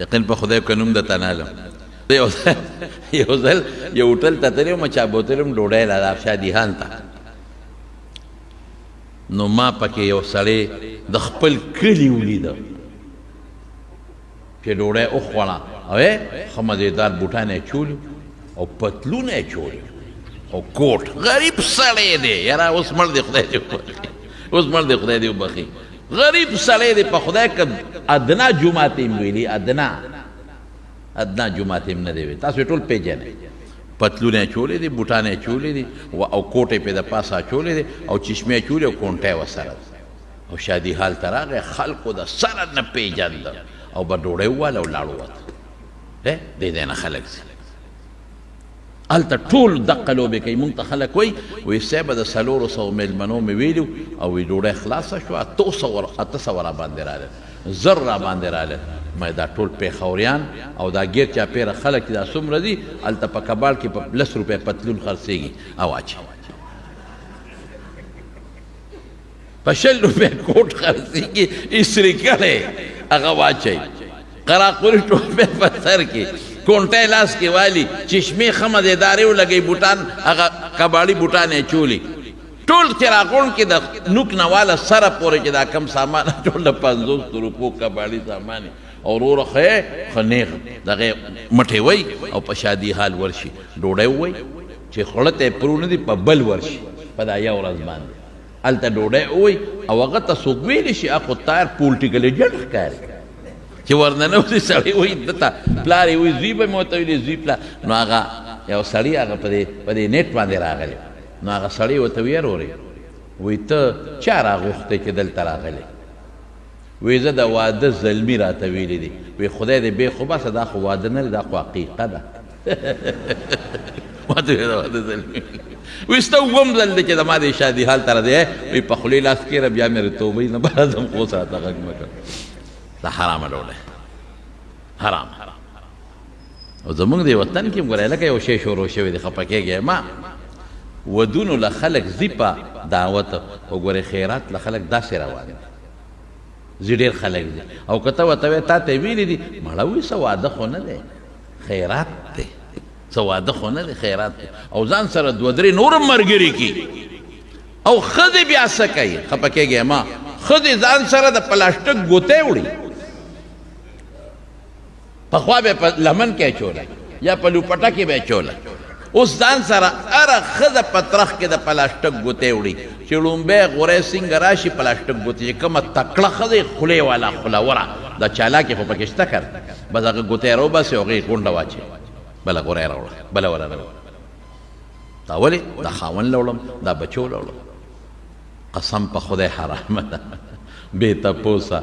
یقین په خدای که نوم درته نه علم یو ځل یو هوټل ته تللی وم چا بوتلم ډوډۍ له افشا دیهان ته نو ما پکې یو سړی د خپل کلي ولیده چې ډوډۍ وخوړه او ښه مزېدار بوټان یې چولي او پتلون یې چولي او کوټ غریب سړی دی یاره اوس مړ دی خدای دې وبخي اوس مړ دی خدای دې وبخي غریب سړی دی په خدای که ادنا جومات یې ویلي ادنا جومات یې نه دی ویلي تاسو یې ټول پېژنئ پتلونه یې چولې دي بوټان یې چولې دي او کوټ یې پې د پاسه اچولې دي او چشمې یې چولې او کونټه یې ورسره او شادي حال ته راغی خلکو د سره نه پېژانده او به ډوډۍ وواله او لاړ ووته دې ځای نه خلک ځي هلته ټول دقه لوبې کوي مونږ ته خلک وایي وایي صاحبه د 400 میلمنو مې ویلي او وایي ډوډۍ خلاصه شوه 800 راباندې راغلل 1000 راباندې راغلل ما دا ټول پېښوریان او دا ګیر چاپېره خلک دا څومره دي هلته په کباړ کې په 10 روپۍ پتلون خرڅېږي او اچوي په 10 روپۍ کوټ خرڅېږي اسري کړی هغه واچوي قراقوري ټوپۍ په سر کې کونټه لاس کې والی چشمې ښه مزېدارې ولګوي بوټان هغه کباړي بوټان یې چولي ټول چراغون کې د نوک نه واله سره پورې چې دا کم سامان ټول د 50 روپو کباړي سامان او وروره ښه نیغ دغه مټې وی او په شادي حال ورشي ډوډۍ ووی چې خوړه ته یې پرو نه دي په بل ورشي په دا یو ورځ باندې هلته ډوډۍ ووی او هغه ته څوک ویلی شي اخو طایر پولټیکل ایجنټ ښکاري چې ورننوځي سړی وایي دته پلار یې وایي زوی به مې ورته ویلي زوی پلار نو هغه یو سړي هغه په دې نیټ باندې راغلی نو هغه سړی ورته ویې رورې وایي ته چا راغوښتی چې دلته راغلی وایي زه د واده زلمي راته ویلي دي وایي خدای دې بې خو بسه دا خو واده نه دی دا خو حقیقه ده ما ته ویل واده زلمي وایي ستا اووم ځل دی چې زما دې شادي حال ته راځې وایي په خولې لاس کېږه بیا مې توبې نه به راځم خو اوس راته غږ مه کړه دا حرامه ډوډۍ حرام او زمونږ د وطن کې ګورئ لکه یو شی شروع شوی دی خفه کېږئ ما ودونو له خلک ځي په دعوت او ګورئ خیرات له خلک داسې روان دي ځي ډېر خلک دي او که ته ورته وایې تا ته یې ویلي دي مړه وایي څه واده خو نه دی خیرات دی څه واده خو نه دی خیرات دی او ځان سره 2-3 نور هم ملګري کي او ښځې بیا څه کوي خفه کېږئ ما ښځې ځان سره د پلاسټک ګوتې وړي پخوا به په لمن کې اچوله یا په لوپټه کې به اچوله اوس ځان سره هره ښځه په ترخ کې د پلاسټک ګوتې وړي چې لومبی غوری څنګه راشي پلاسټک ګوتې چې کومه تکړه ښځه خولې والا خولوره دا چالاکې خو پکې شته که بس هغه ګوتې یې راوباسي او هغې یې کونډه واچوي بله غوری یې راوړه بله وره راوړه دا ولې دا خاوند له وړم دا بچو له وړم قسم په خدای حرامه ده بې تپوسه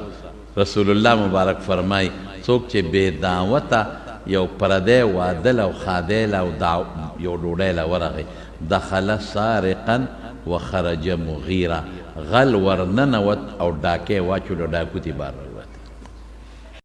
رسول الله مبارک فرمای څوک چې بې دعوته یو پردی واده له او خادی له او یو ډوډۍ له ورغی دخل سارقا وخرج مغیره غل ورننوت او ډاکې واچولو ډاکو تې بار